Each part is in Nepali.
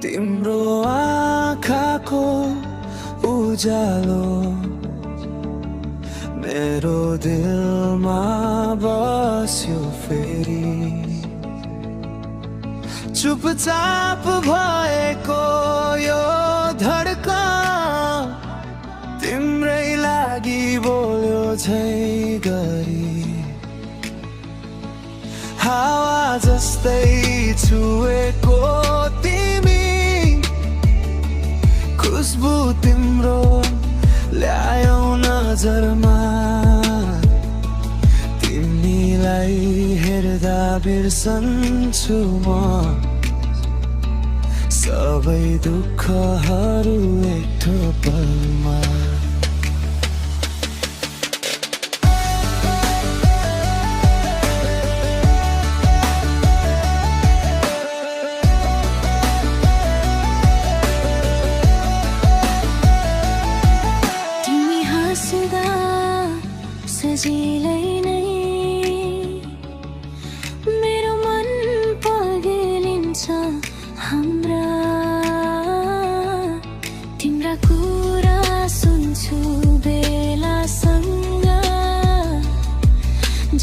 तिम्रो आँखाको उज्यालो मेरो दिलमा बस्यो फेरि। चुपचाप भएको यो धड्कन तिम्रै लागि बोल्यो झै गरी। हावा जस्तै छुएको तिमी, खुसबु तिम्रो ल्यायौ नजरमा। तिमीलाई हेर्दा बिर्सन्छु म सबै दुःखहरू एक ठोपलमा। सजिलै नै मेरो मन पग्लिन्छ हाम्रा। तिम्रा कुरा सुन्छु बेलासँग,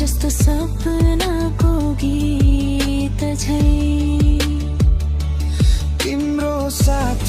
जस्तो सपनाको गीत झै। तिम्रो साथ